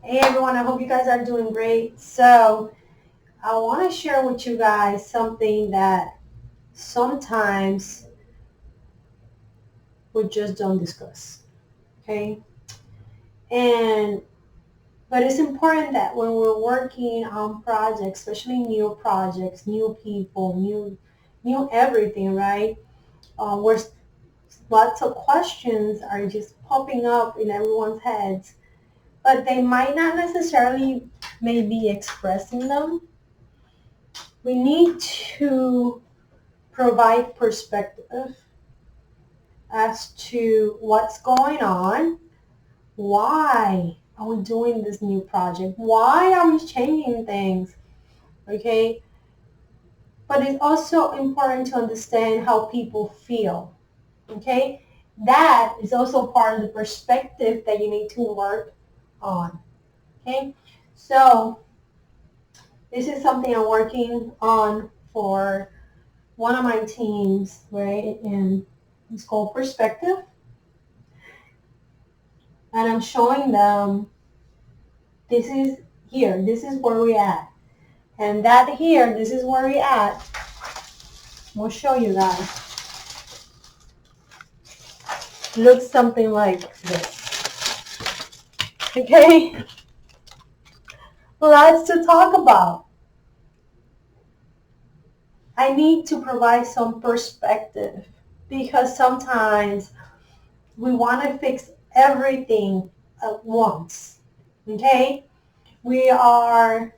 Hey everyone, I hope you guys are doing great. So I want to share with you guys something that sometimes we just don't discuss. Okay? And but it's important that when we're working on projects, especially new projects, new people, new everything, right? Where lots of questions are just popping up in everyone's heads, but they might not necessarily maybe expressing them. We need to provide perspective as to what's going on, why are we doing this new project, why are we changing things, okay? But it's also important to understand how people feel, okay? That is also part of the perspective that you need to work on, okay? So this is something I'm working on for one of my teams, right? And it's called perspective. And I'm showing them this is here, this is where we're at. And that here, this is where we're at. We'll show you guys. Looks something like this. Okay? Lots to talk about. I need to provide some perspective because sometimes we want to fix everything at once. Okay? We are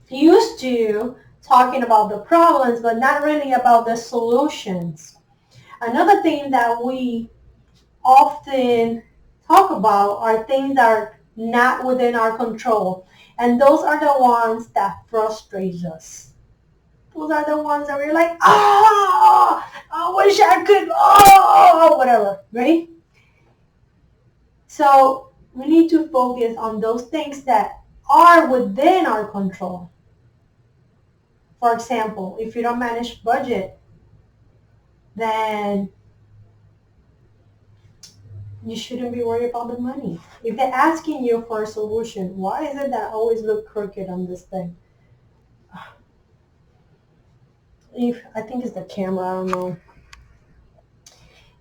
used to talking about the problems, but not really about the solutions. Another thing that we often talk about are things that are not within our control. And those are the ones that frustrate us. Those are the ones that we're like, I wish I could, whatever, right? So we need to focus on those things that are within our control. For example, if you don't manage budget, then you shouldn't be worried about the money. If they're asking you for a solution, why is it that I always look crooked on this thing? If I think it's the camera, I don't know.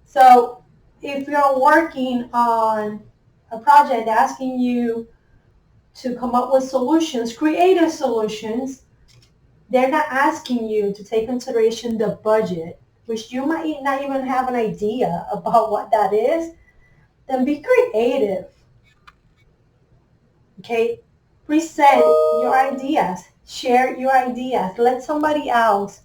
So if you're working on a project asking you to come up with solutions, creative solutions, they're not asking you to take consideration the budget, which you might not even have an idea about what that is, then be creative. Okay? Present your ideas. Share your ideas. Let somebody else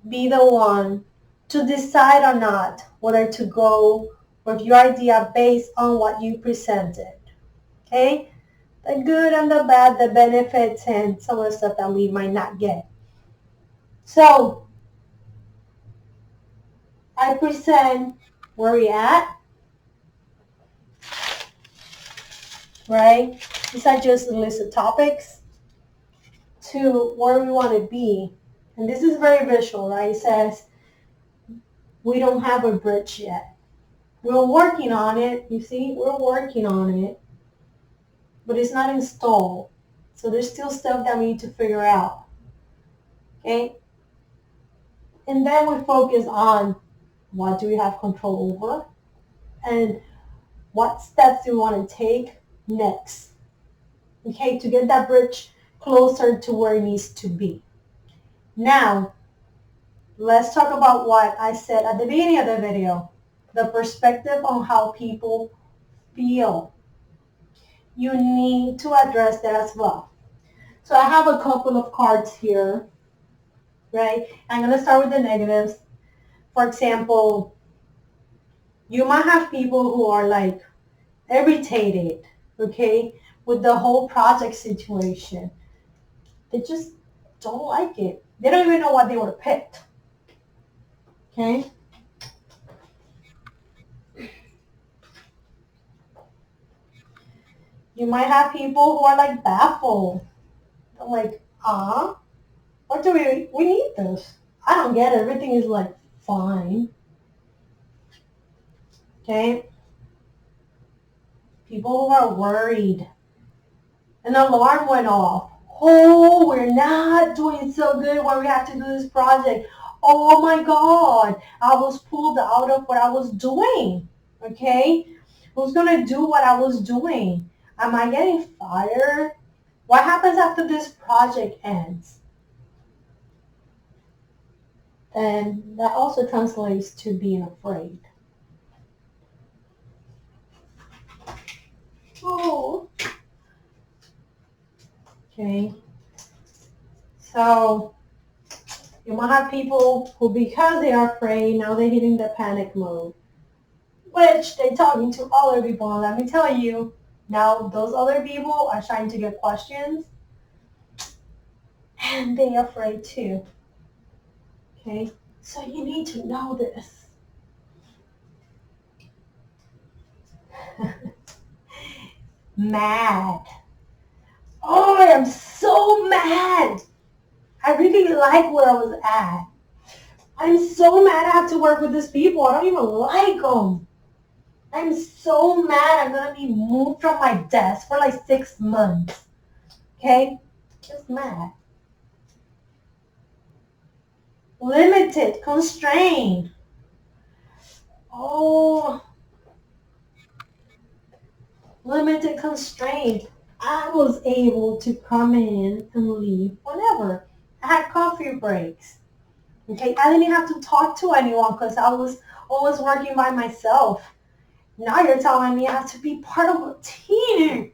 be the one to decide or not whether to go with your idea based on what you presented. Okay? The good and the bad, the benefits, and some of the stuff that we might not get. So, I present where we at, right? These are just a list of topics to where we want to be. And this is very visual, right? It says, we don't have a bridge yet. We're working on it. You see, we're working on it, but it's not installed. So there's still stuff that we need to figure out. Okay? And then we focus on what do we have control over and what steps do we want to take next. Okay, to get that bridge closer to where it needs to be. Now, let's talk about what I said at the beginning of the video, the perspective on how people feel. You need to address that as well. So I have a couple of cards here, right? I'm going to start with the negatives. For example, you might have people who are like irritated, okay, with the whole project situation. They just don't like it. They don't even know what they would have picked, okay? You might have people who are like baffled. They're like, what do we need this? I don't get it. Everything is like fine, okay? People who are worried. An alarm went off. Oh, we're not doing so good when we have to do this project. Oh my God, I was pulled out of what I was doing. Okay? Who's going to do what I was doing? Am I getting fired? What happens after this project ends? And that also translates to being afraid. Oh, okay. So you might have people who, because they are afraid, now they're hitting the panic mode, which they're talking to other people. And let me tell you, now those other people are trying to get questions, and they're afraid too. Okay, so you need to know this. Mad. Oh, I am so mad. I really like where I was at. I'm so mad I have to work with these people. I don't even like them. I'm so mad I'm going to be moved from my desk for like 6 months. Okay? Just mad. Limited, constrained. Oh, limited, constrained. I was able to come in and leave whenever. I had coffee breaks. Okay? I didn't have to talk to anyone because I was always working by myself. Now you're telling me I have to be part of a team.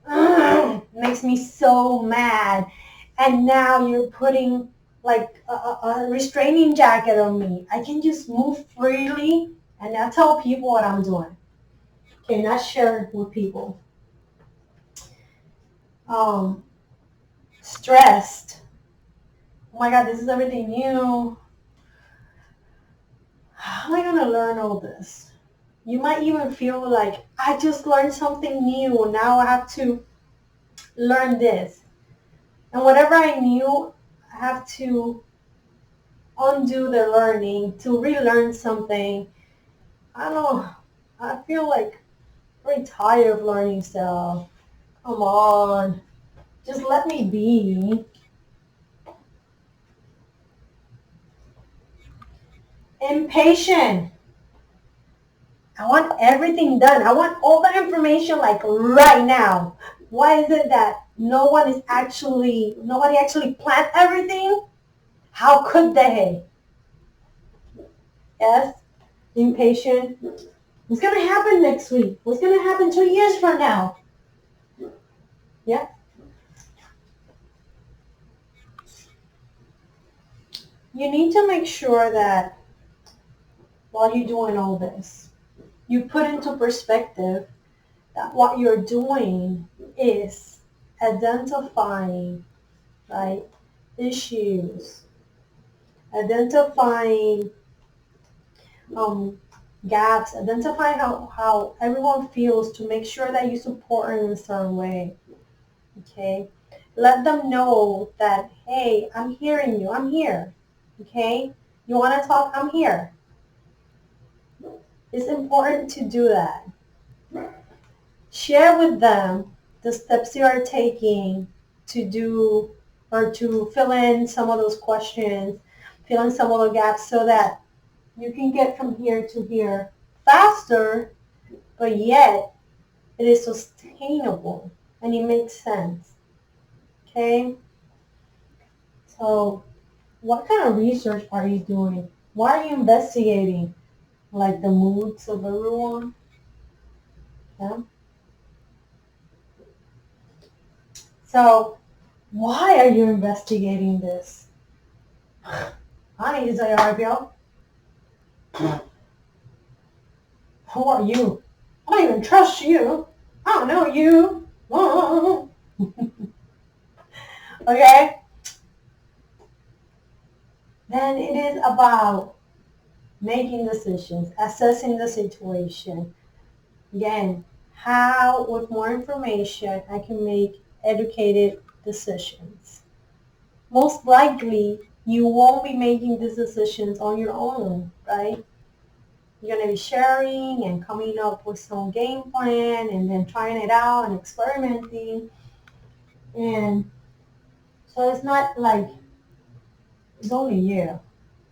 Ugh, makes me so mad. And now you're putting like a restraining jacket on me. I can just move freely and not tell people what I'm doing. Okay, not share with people. Um, Stressed. Oh my God, this is everything new. How am I gonna learn all this? You might even feel like I just learned something new. Now I have to learn this. And whatever I knew, I have to undo the learning to relearn something. I don't know. I feel like very tired of learning stuff. Come on. Just let me be. Impatient. I want everything done. I want all the information like right now. Why is it that nobody actually planned everything? How could they? Yes, impatient. What's going to happen next week? What's going to happen 2 years from now? Yeah. You need to make sure that while you're doing all this, you put into perspective that what you're doing is identifying, right, issues, identifying gaps, identifying how everyone feels to make sure that you support them in a certain way. Okay? Let them know that, hey, I'm hearing you. I'm here. Okay? You want to talk? I'm here. It's important to do that. Share with them the steps you are taking to do or to fill in some of those questions, fill in some of the gaps so that you can get from here to here faster, but yet it is sustainable and it makes sense. Okay? So what kind of research are you doing? Why are you investigating? Like the moods of everyone? Yeah? So why are you investigating this? I need to tell you how I feel. Who are you? I don't even trust you. I don't know you. Okay? Then it is about making decisions, assessing the situation. Again, how, with more information, I can make educated decisions. Most likely, you won't be making these decisions on your own, right? You're going to be sharing and coming up with some game plan and then trying it out and experimenting. And so it's not like it's only you.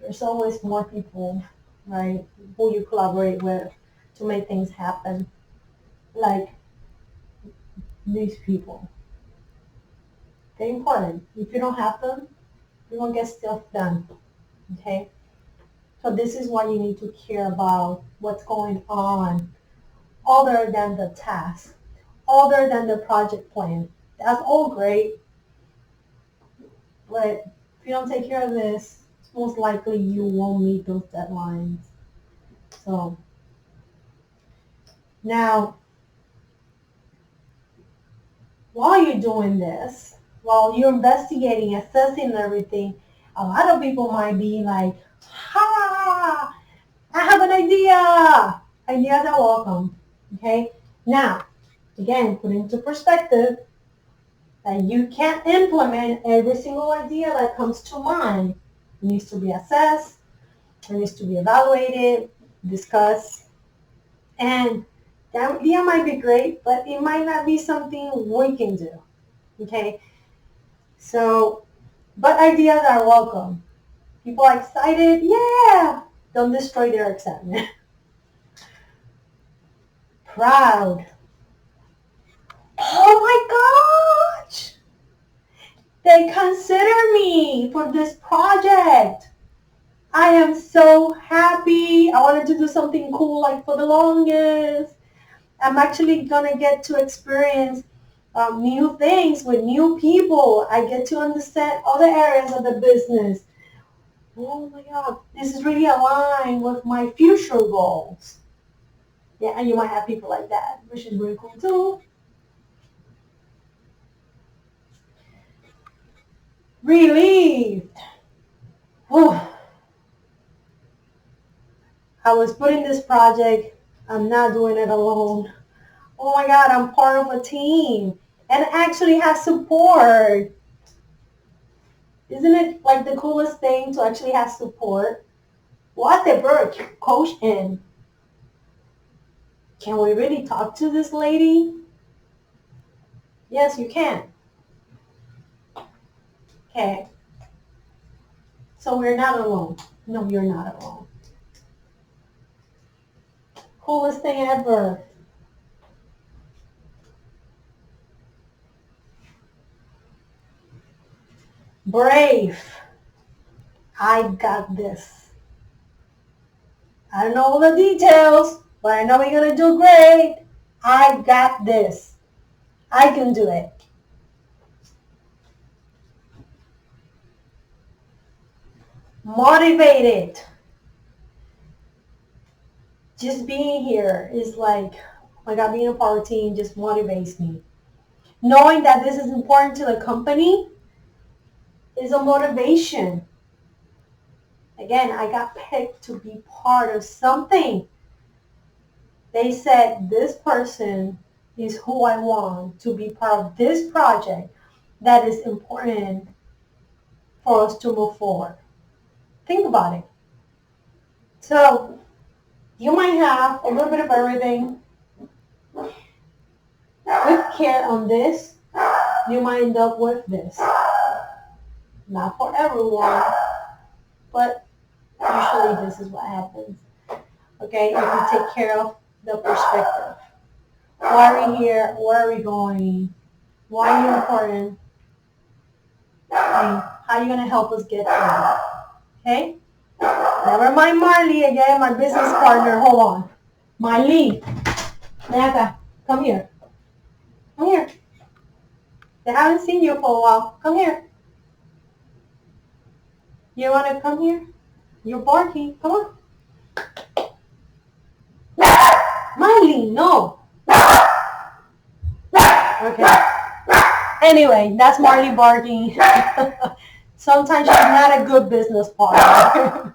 There's always more people, right, who you collaborate with to make things happen. Like these people. They're important. If you don't have them, you won't get stuff done. Okay? So this is why you need to care about what's going on other than the task, other than the project plan. That's all great, but if you don't take care of this, it's most likely you won't meet those deadlines. So now, while you're doing this, while you're investigating, assessing everything, a lot of people might be like, ha, I have an idea. Ideas are welcome. Okay? Now, again, put into perspective that you can't implement every single idea that comes to mind. It needs to be assessed. It needs to be evaluated, discussed, and that idea might be great, but it might not be something we can do. Okay? So, but ideas are welcome. People are excited. Yeah! Don't destroy their excitement. Proud. Oh my gosh! They consider me for this project. I am so happy. I wanted to do something cool like for the longest. I'm actually going to get to experience new things with new people. I get to understand other areas of the business. Oh my God, this is really aligned with my future goals. Yeah, and you might have people like that, which is really cool too. Relieved. Whew. I was put in this project. I'm not doing it alone. Oh my God, I'm part of a team and actually have support. Isn't it like the coolest thing to actually have support? What the bird, Coach in. Can we really talk to this lady? Yes, you can. Okay. So we're not alone. No, you're not alone. Coolest thing ever. Brave. I got this. I don't know all the details, but I know we're going to do great. I got this. I can do it. Motivated. Just being here is like, oh my God, being a part of a team just motivates me. Knowing that this is important to the company is a motivation. Again, I got picked to be part of something. They said this person is who I want to be part of this project that is important for us to move forward. Think about it. So you might have a little bit of everything. With care on this, you might end up with this. Not for everyone, but usually this is what happens. Okay, if you take care of the perspective. Why are we here? Where are we going? Why are you important? And how are you going to help us get there? Okay? Never mind Marley again, my business partner. Hold on. Marley. Naka, come here. Come here. They haven't seen you for a while. Come here. You want to come here? You're barking. Come on. Miley, no. Okay. Anyway, that's Marley barking. Sometimes she's not a good business partner.